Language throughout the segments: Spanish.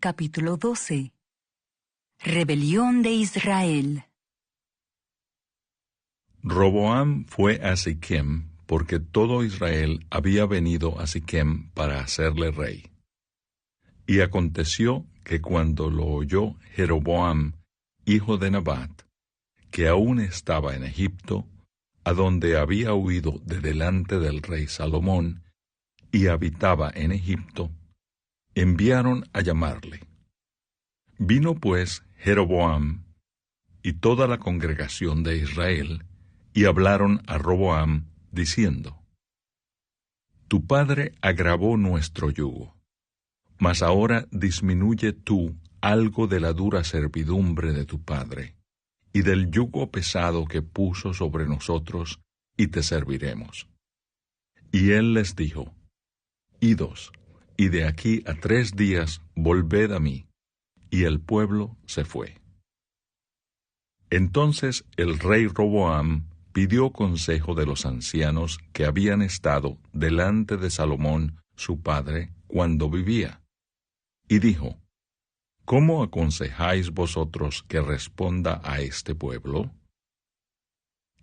capítulo 12. Rebelión de Israel. Roboam fue a Siquem, porque todo Israel había venido a Siquem para hacerle rey. Y aconteció que cuando lo oyó Jeroboam, hijo de Nabat, que aún estaba en Egipto, a donde había huido de delante del rey Salomón, y habitaba en Egipto, enviaron a llamarle. Vino pues Jeroboam y toda la congregación de Israel, y hablaron a Roboam, diciendo: Tu padre agravó nuestro yugo, mas ahora disminuye tú algo de la dura servidumbre de tu padre, y del yugo pesado que puso sobre nosotros, y te serviremos. Y él les dijo: Idos, y de aquí a 3 días volved a mí. Y el pueblo se fue. Entonces el rey Roboam pidió consejo de los ancianos que habían estado delante de Salomón su padre cuando vivía, y dijo: ¿Cómo aconsejáis vosotros que responda a este pueblo?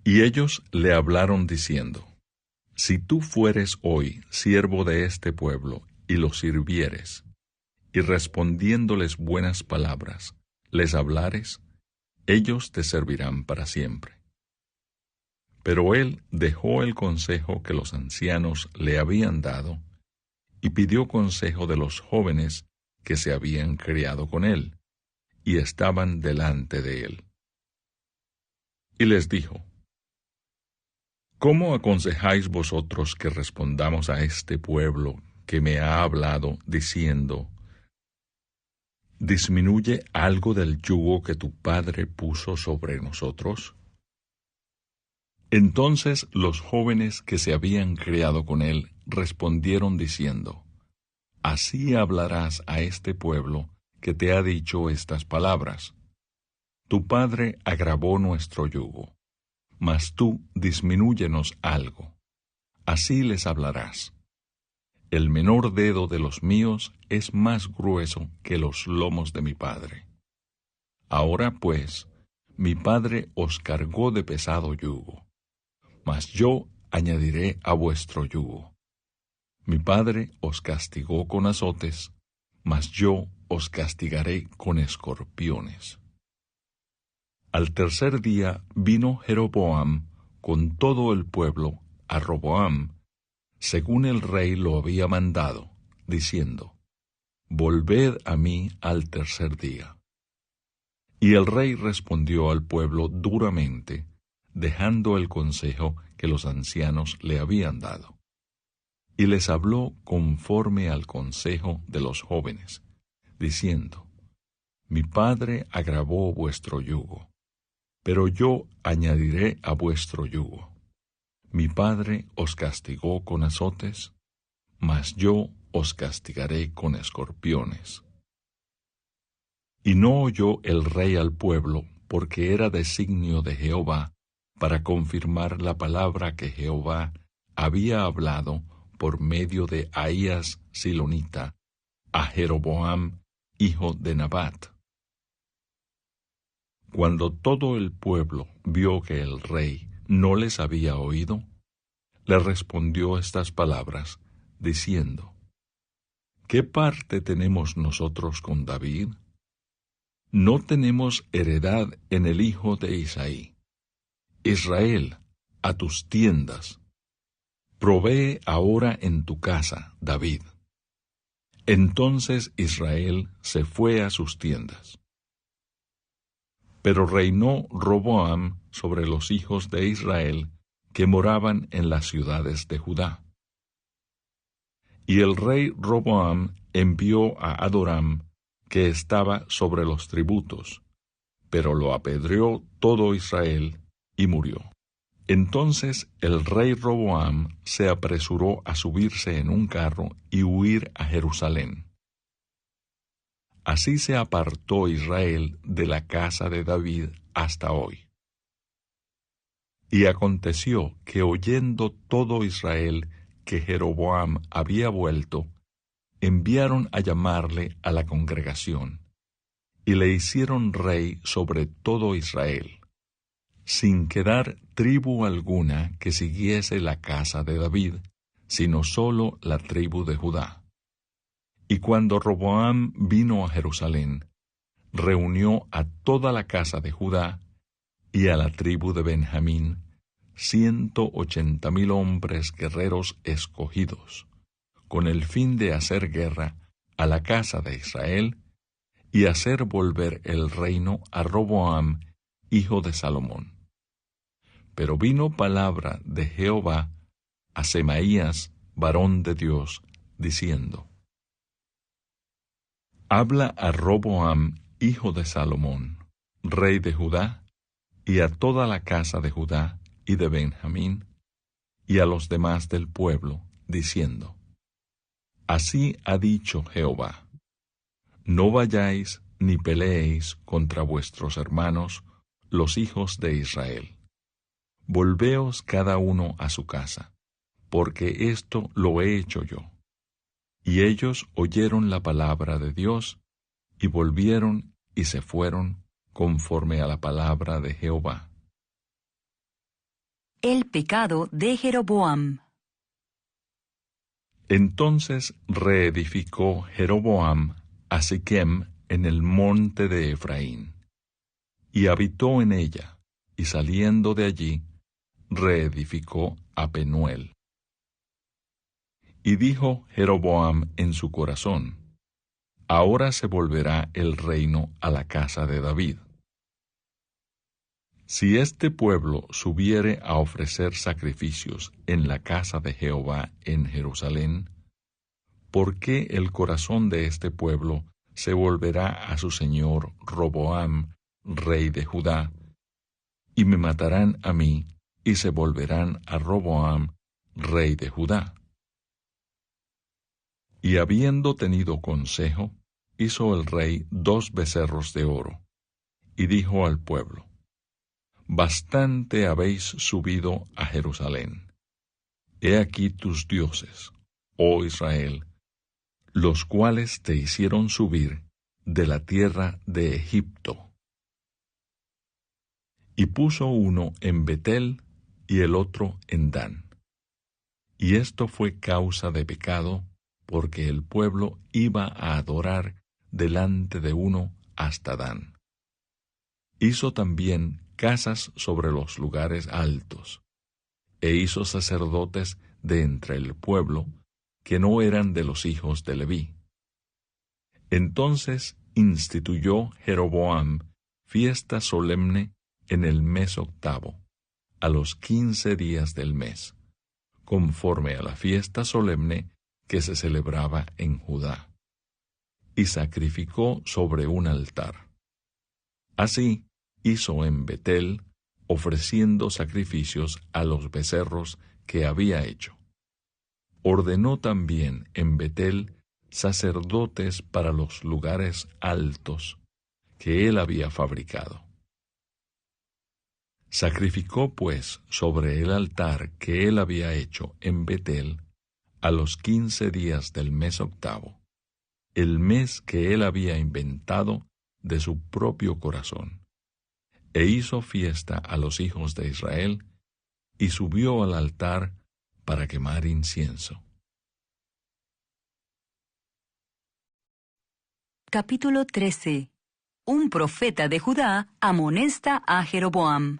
Y ellos le hablaron diciendo: Si tú fueres hoy siervo de este pueblo y los sirvieres, y respondiéndoles buenas palabras, les hablares, ellos te servirán para siempre. Pero él dejó el consejo que los ancianos le habían dado, y pidió consejo de los jóvenes que se habían criado con él, y estaban delante de él. Y les dijo: ¿Cómo aconsejáis vosotros que respondamos a este pueblo que me ha hablado, diciendo: ¿Disminuye algo del yugo que tu padre puso sobre nosotros? Entonces los jóvenes que se habían criado con él respondieron diciendo: Así hablarás a este pueblo que te ha dicho estas palabras: Tu padre agravó nuestro yugo, mas tú disminúyenos algo. Así les hablarás: El menor dedo de los míos es más grueso que los lomos de mi padre. Ahora pues, mi padre os cargó de pesado yugo, mas yo añadiré a vuestro yugo. Mi padre os castigó con azotes, mas yo os castigaré con escorpiones. Al 3er día vino Jeroboam con todo el pueblo a Roboam, según el rey lo había mandado, diciendo: Volved a mí al 3er día. Y el rey respondió al pueblo duramente, dejando el consejo que los ancianos le habían dado. Y les habló conforme al consejo de los jóvenes, diciendo: Mi padre agravó vuestro yugo, pero yo añadiré a vuestro yugo. Mi padre os castigó con azotes, mas yo os castigaré con escorpiones. Y no oyó el rey al pueblo, porque era designio de Jehová, para confirmar la palabra que Jehová había hablado por medio de Ahías Silonita a Jeroboam, hijo de Nabat. Cuando todo el pueblo vio que el rey no les había oído, le respondió estas palabras, diciendo: ¿Qué parte tenemos nosotros con David? No tenemos heredad en el hijo de Isaí. Israel, a tus tiendas. Provee ahora en tu casa, David. Entonces Israel se fue a sus tiendas. Pero reinó Roboam sobre los hijos de Israel que moraban en las ciudades de Judá. Y el rey Roboam envió a Adoram, que estaba sobre los tributos, pero lo apedreó todo Israel y murió. Entonces el rey Roboam se apresuró a subirse en un carro y huir a Jerusalén. Así se apartó Israel de la casa de David hasta hoy. Y aconteció que oyendo todo Israel que Jeroboam había vuelto, enviaron a llamarle a la congregación, y le hicieron rey sobre todo Israel, sin quedar tribu alguna que siguiese la casa de David, sino sólo la tribu de Judá. Y cuando Roboam vino a Jerusalén, reunió a toda la casa de Judá y a la tribu de Benjamín, 180,000 hombres guerreros escogidos, con el fin de hacer guerra a la casa de Israel y hacer volver el reino a Roboam, hijo de Salomón. Pero vino palabra de Jehová a Semaías, varón de Dios, diciendo: Habla a Roboam, hijo de Salomón, rey de Judá, y a toda la casa de Judá y de Benjamín, y a los demás del pueblo, diciendo: Así ha dicho Jehová: No vayáis ni peleéis contra vuestros hermanos, los hijos de Israel. Volveos cada uno a su casa, porque esto lo he hecho yo. Y ellos oyeron la palabra de Dios, y volvieron y se fueron conforme a la palabra de Jehová. El pecado de Jeroboam. Entonces reedificó Jeroboam a Siquem en el monte de Efraín, y habitó en ella, y saliendo de allí, reedificó a Penuel. Y dijo Jeroboam en su corazón: Ahora se volverá el reino a la casa de David. Si este pueblo subiere a ofrecer sacrificios en la casa de Jehová en Jerusalén, ¿por qué el corazón de este pueblo se volverá a su señor Roboam, rey de Judá, y me matarán a mí, y se volverán a Roboam, rey de Judá? Y habiendo tenido consejo, hizo el rey 2 becerros de oro, y dijo al pueblo: Bastante habéis subido a Jerusalén. He aquí tus dioses, oh Israel, los cuales te hicieron subir de la tierra de Egipto. Y puso uno en Betel y el otro en Dan. Y esto fue causa de pecado, porque el pueblo iba a adorar delante de uno hasta Dan. Hizo también casas sobre los lugares altos, e hizo sacerdotes de entre el pueblo, que no eran de los hijos de Leví. Entonces instituyó Jeroboam fiesta solemne en el mes 8, a los 15 días del mes, conforme a la fiesta solemne que se celebraba en Judá, y sacrificó sobre un altar. Así hizo en Betel, ofreciendo sacrificios a los becerros que había hecho. Ordenó también en Betel sacerdotes para los lugares altos que él había fabricado. Sacrificó pues sobre el altar que él había hecho en Betel a los 15 días del mes 8, el mes que él había inventado de su propio corazón, e hizo fiesta a los hijos de Israel, y subió al altar para quemar incienso. Capítulo 13. Un profeta de Judá amonesta a Jeroboam.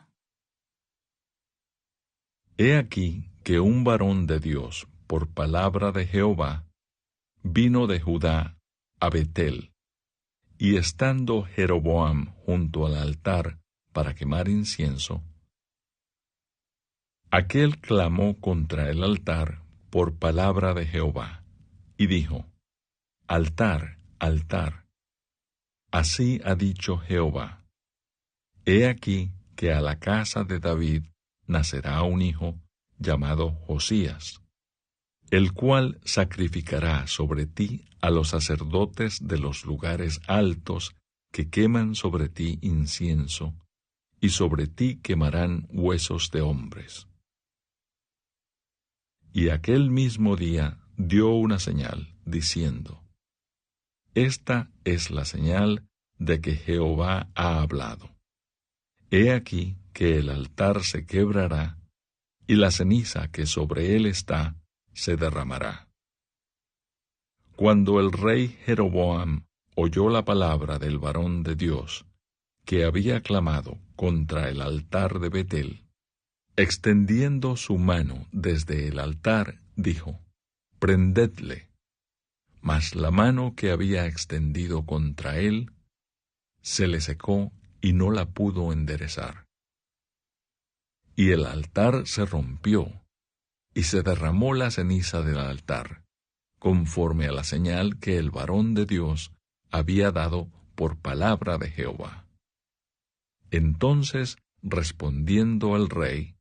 He aquí que un varón de Dios, por palabra de Jehová, vino de Judá a Betel, y estando Jeroboam junto al altar para quemar incienso, aquel clamó contra el altar por palabra de Jehová, y dijo: Altar, altar, así ha dicho Jehová: He aquí que a la casa de David nacerá un hijo llamado Josías, el cual sacrificará sobre ti a los sacerdotes de los lugares altos que queman sobre ti incienso, y sobre ti quemarán huesos de hombres. Y aquel mismo día dio una señal, diciendo: Esta es la señal de que Jehová ha hablado. He aquí que el altar se quebrará, y la ceniza que sobre él está se derramará. Cuando el rey Jeroboam oyó la palabra del varón de Dios, que había clamado contra el altar de Betel, extendiendo su mano desde el altar, dijo: «Prendedle». Mas la mano que había extendido contra él se le secó y no la pudo enderezar. Y el altar se rompió, y se derramó la ceniza del altar, conforme a la señal que el varón de Dios había dado por palabra de Jehová. Entonces, respondiendo el rey,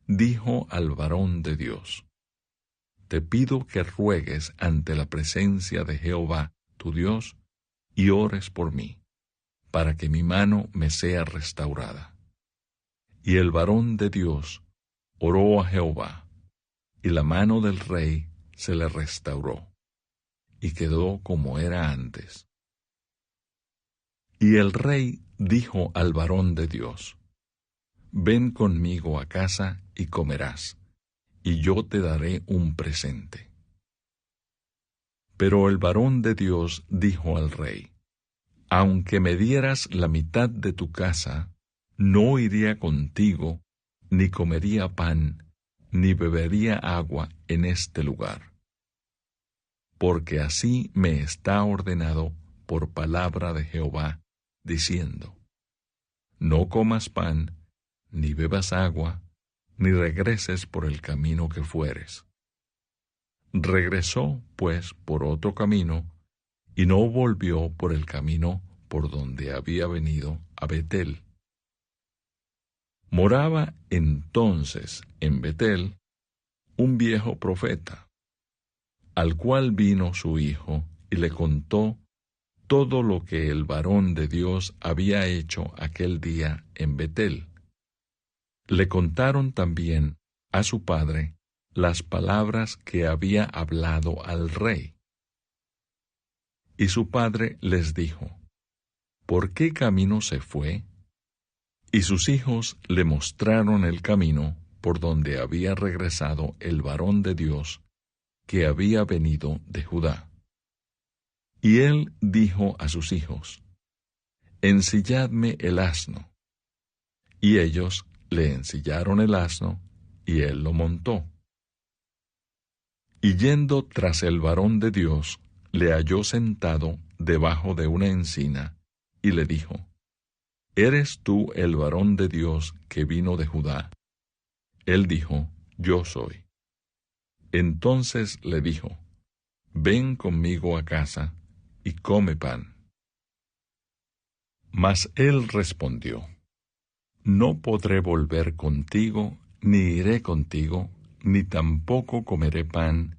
dijo al varón de Dios: «Te pido que ruegues ante la presencia de Jehová, tu Dios, y ores por mí, para que mi mano me sea restaurada». Y el varón de Dios oró a Jehová, y la mano del rey se le restauró, y quedó como era antes. Y el rey dijo al varón de Dios: «Ven conmigo a casa y comerás, y yo te daré un presente». Pero el varón de Dios dijo al rey: «Aunque me dieras la mitad de tu casa, no iría contigo, ni comería pan, ni bebería agua en este lugar. Porque así me está ordenado por palabra de Jehová, diciendo: no comas pan, ni bebas agua, ni regreses por el camino que fueres». Regresó, pues, por otro camino, y no volvió por el camino por donde había venido a Betel. Moraba entonces en Betel un viejo profeta, al cual vino su hijo y le contó todo lo que el varón de Dios había hecho aquel día en Betel. Le contaron también a su padre las palabras que había hablado al rey. Y su padre les dijo: ¿por qué camino se fue? Y sus hijos le mostraron el camino por donde había regresado el varón de Dios que había venido de Judá. Y él dijo a sus hijos: ensilladme el asno. Y ellos le ensillaron el asno, y él lo montó. Y yendo tras el varón de Dios, le halló sentado debajo de una encina, y le dijo: ¿eres tú el varón de Dios que vino de Judá? Él dijo: yo soy. Entonces le dijo: ven conmigo a casa, y come pan. Mas él respondió: no podré volver contigo, ni iré contigo, ni tampoco comeré pan,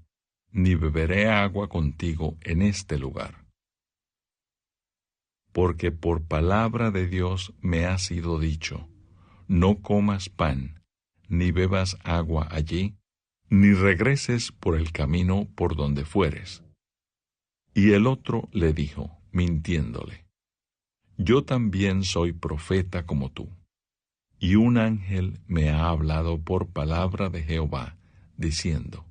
ni beberé agua contigo en este lugar. Porque por palabra de Dios me ha sido dicho: no comas pan, ni bebas agua allí, ni regreses por el camino por donde fueres. Y el otro le dijo, mintiéndole: yo también soy profeta como tú. Y un ángel me ha hablado por palabra de Jehová, diciendo: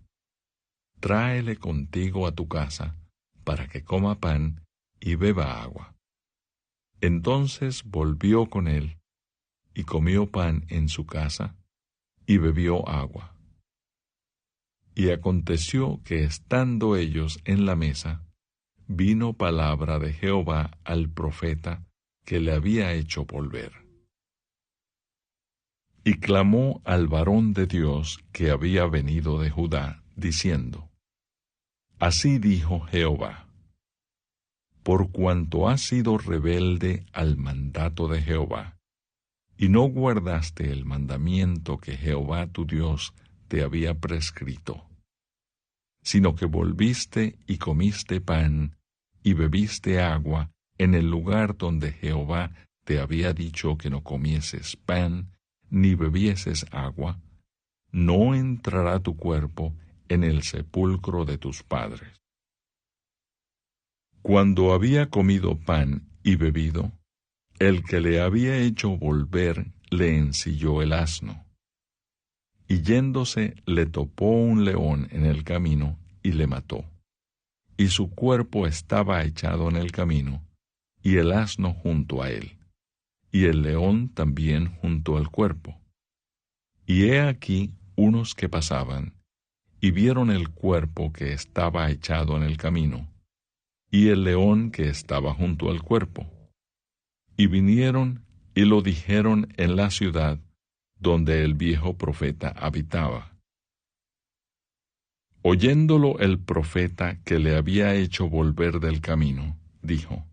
tráele contigo a tu casa, para que coma pan y beba agua. Entonces volvió con él, y comió pan en su casa, y bebió agua. Y aconteció que estando ellos en la mesa, vino palabra de Jehová al profeta que le había hecho volver. Y clamó al varón de Dios que había venido de Judá, diciendo: así dijo Jehová: por cuanto has sido rebelde al mandato de Jehová, y no guardaste el mandamiento que Jehová tu Dios te había prescrito, sino que volviste y comiste pan, y bebiste agua en el lugar donde Jehová te había dicho que no comieses pan, ni bebieses agua, no entrará tu cuerpo en el sepulcro de tus padres. Cuando había comido pan y bebido, el que le había hecho volver le ensilló el asno. Y yéndose le topó un león en el camino y le mató. Y su cuerpo estaba echado en el camino, y el asno junto a él, y el león también junto al cuerpo. Y he aquí unos que pasaban, y vieron el cuerpo que estaba echado en el camino, y el león que estaba junto al cuerpo. Y vinieron y lo dijeron en la ciudad donde el viejo profeta habitaba. Oyéndolo el profeta que le había hecho volver del camino, dijo: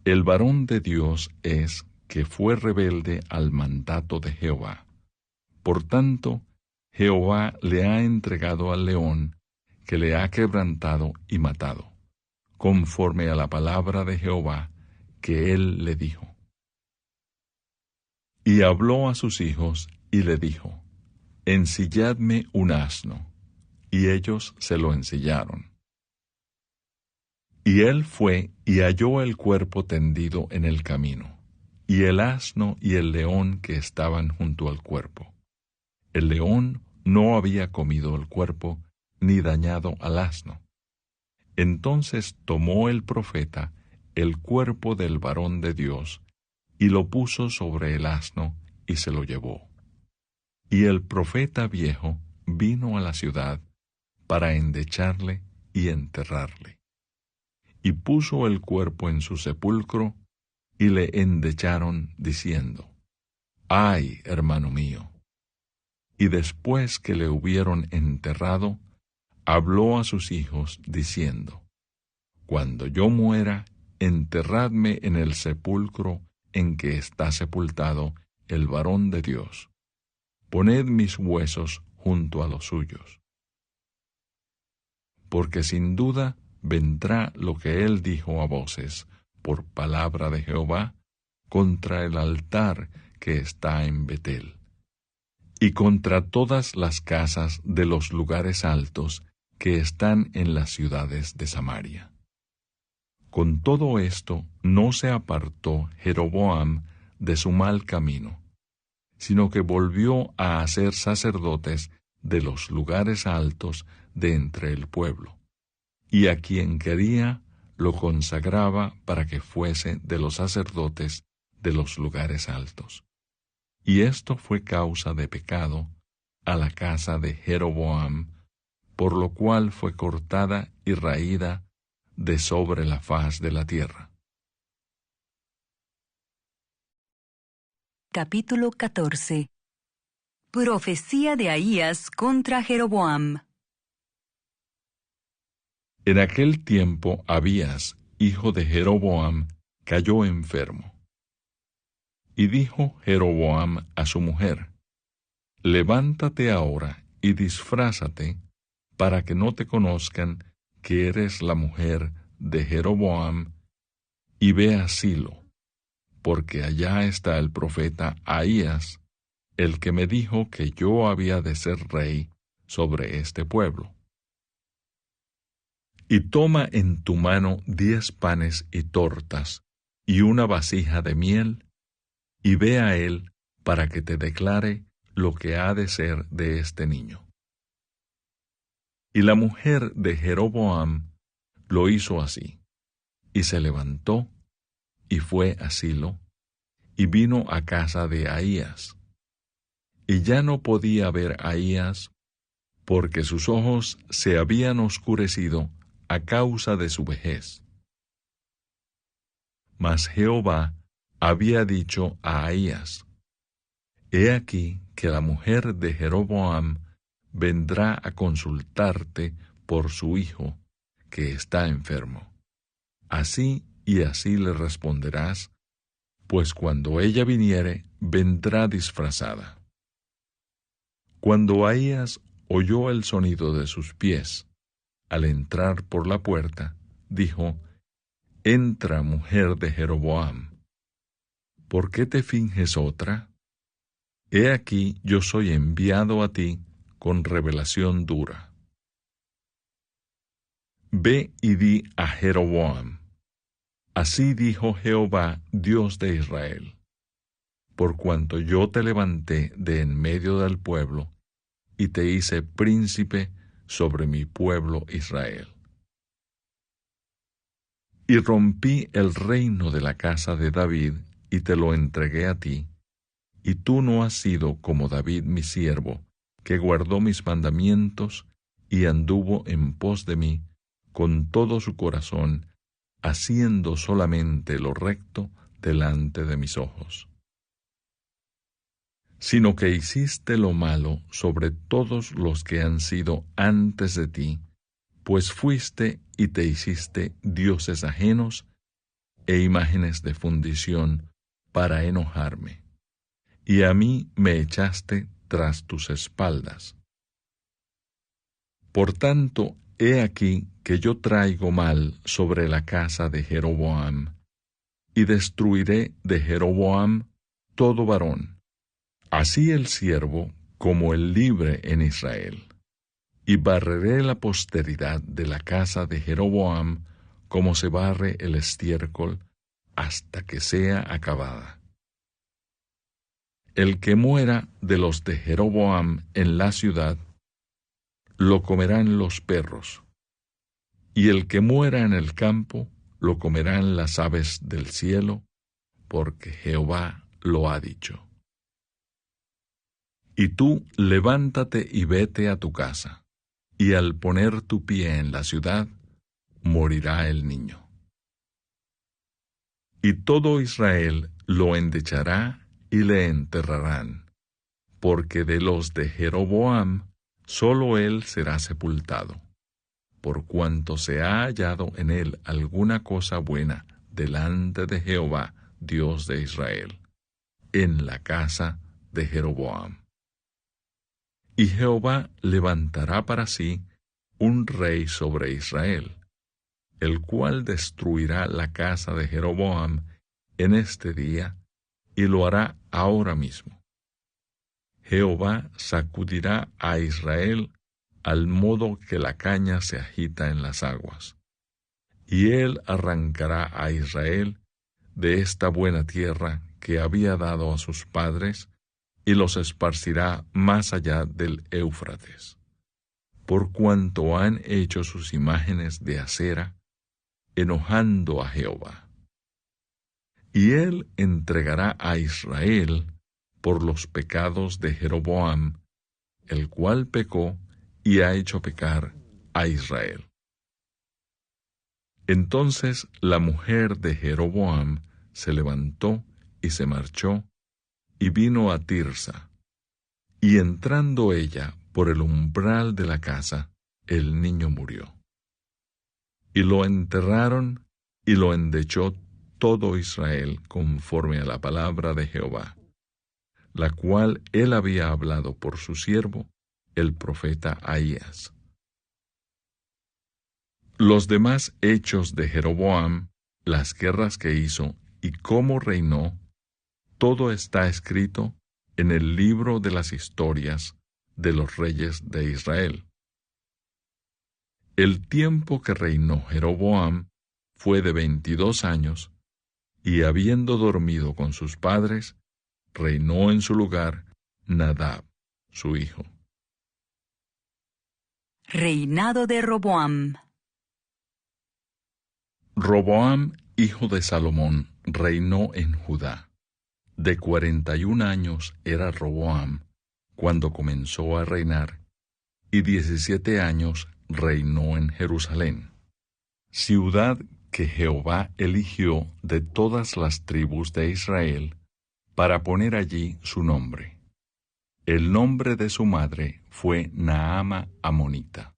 El varón de Dios es que fue rebelde al mandato de Jehová. Por tanto, Jehová le ha entregado al león, que le ha quebrantado y matado, conforme a la palabra de Jehová que él le dijo. Y habló a sus hijos y le dijo: Ensilladme un asno. Y ellos se lo ensillaron. Y él fue y halló el cuerpo tendido en el camino, y el asno y el león que estaban junto al cuerpo. El león no había comido el cuerpo, ni dañado al asno. Entonces tomó el profeta el cuerpo del varón de Dios, y lo puso sobre el asno, y se lo llevó. Y el profeta viejo vino a la ciudad para endecharle y enterrarle. Y puso el cuerpo en su sepulcro, y le endecharon, diciendo: ¡Ay, hermano mío! Y después que le hubieron enterrado, habló a sus hijos, diciendo: Cuando yo muera, enterradme en el sepulcro en que está sepultado el varón de Dios. Poned mis huesos junto a los suyos. Porque sin duda vendrá lo que él dijo a voces, por palabra de Jehová, contra el altar que está en Betel, y contra todas las casas de los lugares altos que están en las ciudades de Samaria. Con todo esto no se apartó Jeroboam de su mal camino, sino que volvió a hacer sacerdotes de los lugares altos de entre el pueblo, y a quien quería lo consagraba para que fuese de los sacerdotes de los lugares altos. Y esto fue causa de pecado a la casa de Jeroboam, por lo cual fue cortada y raída de sobre la faz de la tierra. Capítulo 14. Profecía de Ahías contra Jeroboam. En aquel tiempo Abías, hijo de Jeroboam, cayó enfermo. Y dijo Jeroboam a su mujer: Levántate ahora y disfrázate, para que no te conozcan que eres la mujer de Jeroboam, y ve a Silo, porque allá está el profeta Ahías, el que me dijo que yo había de ser rey sobre este pueblo. Y toma en tu mano 10 panes y tortas, y una vasija de miel, y ve a él para que te declare lo que ha de ser de este niño. Y la mujer de Jeroboam lo hizo así, y se levantó, y fue a Silo, y vino a casa de Ahías. Y ya no podía ver a Ahías, porque sus ojos se habían oscurecido a causa de su vejez. Mas Jehová había dicho a Ahías: He aquí que la mujer de Jeroboam vendrá a consultarte por su hijo, que está enfermo. Así y así le responderás, pues cuando ella viniere, vendrá disfrazada. Cuando Ahías oyó el sonido de sus pies, al entrar por la puerta, dijo: Entra, mujer de Jeroboam. ¿Por qué te finges otra? He aquí yo soy enviado a ti con revelación dura. Ve y di a Jeroboam: Así dijo Jehová, Dios de Israel: por cuanto yo te levanté de en medio del pueblo, y te hice príncipe sobre mi pueblo Israel. Y rompí el reino de la casa de David, y te lo entregué a ti, y tú no has sido como David mi siervo, que guardó mis mandamientos, y anduvo en pos de mí con todo su corazón, haciendo solamente lo recto delante de mis ojos. Sino que hiciste lo malo sobre todos los que han sido antes de ti, pues fuiste y te hiciste dioses ajenos e imágenes de fundición para enojarme, y a mí me echaste tras tus espaldas. Por tanto, he aquí que yo traigo mal sobre la casa de Jeroboam, y destruiré de Jeroboam todo varón, así el siervo como el libre en Israel, y barreré la posteridad de la casa de Jeroboam como se barre el estiércol hasta que sea acabada. El que muera de los de Jeroboam en la ciudad, lo comerán los perros, y el que muera en el campo, lo comerán las aves del cielo, porque Jehová lo ha dicho. Y tú levántate y vete a tu casa, y al poner tu pie en la ciudad, morirá el niño. Y todo Israel lo endechará y le enterrarán, porque de los de Jeroboam solo él será sepultado, por cuanto se ha hallado en él alguna cosa buena delante de Jehová, Dios de Israel, en la casa de Jeroboam. Y Jehová levantará para sí un rey sobre Israel, el cual destruirá la casa de Jeroboam en este día, y lo hará ahora mismo. Jehová sacudirá a Israel al modo que la caña se agita en las aguas, y él arrancará a Israel de esta buena tierra que había dado a sus padres, y los esparcirá más allá del Éufrates, por cuanto han hecho sus imágenes de acera, enojando a Jehová. Y él entregará a Israel por los pecados de Jeroboam, el cual pecó y ha hecho pecar a Israel. Entonces la mujer de Jeroboam se levantó y se marchó, y vino a Tirsa, y entrando ella por el umbral de la casa, el niño murió. Y lo enterraron, y lo endechó todo Israel conforme a la palabra de Jehová, la cual él había hablado por su siervo, el profeta Ahías. Los demás hechos de Jeroboam, las guerras que hizo y cómo reinó, todo está escrito en el libro de las historias de los reyes de Israel. El tiempo que reinó Jeroboam fue de 22 años, y habiendo dormido con sus padres, reinó en su lugar Nadab, su hijo. Reinado de Roboam. Roboam, hijo de Salomón, reinó en Judá. De 41 años era Roboam cuando comenzó a reinar, y 17 años reinó en Jerusalén, ciudad que Jehová eligió de todas las tribus de Israel para poner allí su nombre. El nombre de su madre fue Naama Amonita.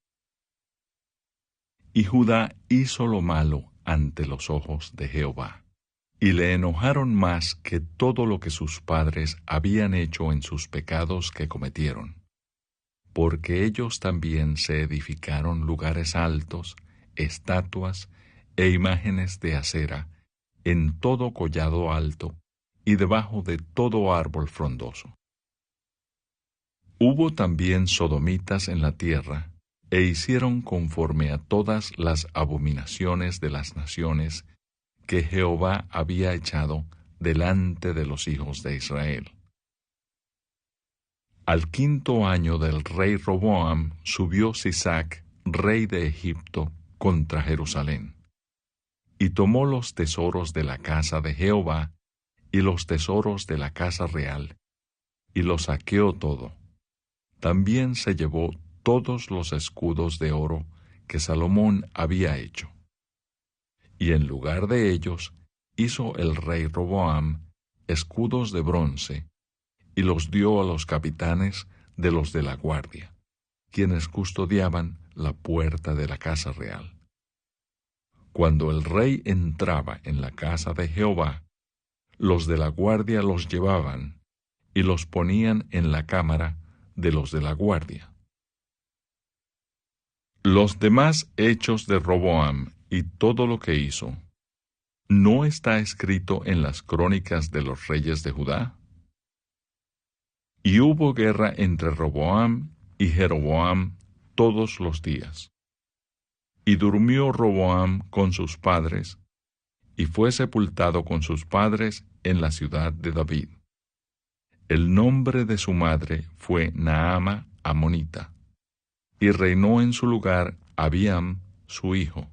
Y Judá hizo lo malo ante los ojos de Jehová, y le enojaron más que todo lo que sus padres habían hecho en sus pecados que cometieron, porque ellos también se edificaron lugares altos, estatuas e imágenes de acera en todo collado alto y debajo de todo árbol frondoso. Hubo también sodomitas en la tierra, e hicieron conforme a todas las abominaciones de las naciones que Jehová había echado delante de los hijos de Israel. Al 5.º año del rey Roboam subió Sisac, rey de Egipto, contra Jerusalén, y tomó los tesoros de la casa de Jehová y los tesoros de la casa real, y lo saqueó todo. También se llevó todos los escudos de oro que Salomón había hecho. Y en lugar de ellos hizo el rey Roboam escudos de bronce, y los dio a los capitanes de los de la guardia, quienes custodiaban la puerta de la casa real. Cuando el rey entraba en la casa de Jehová, los de la guardia los llevaban y los ponían en la cámara de los de la guardia. Los demás hechos de Roboam y todo lo que hizo, ¿no está escrito en las crónicas de los reyes de Judá? Y hubo guerra entre Roboam y Jeroboam todos los días. Y durmió Roboam con sus padres, y fue sepultado con sus padres en la ciudad de David. El nombre de su madre fue Naama Amonita, y reinó en su lugar Abiam, su hijo.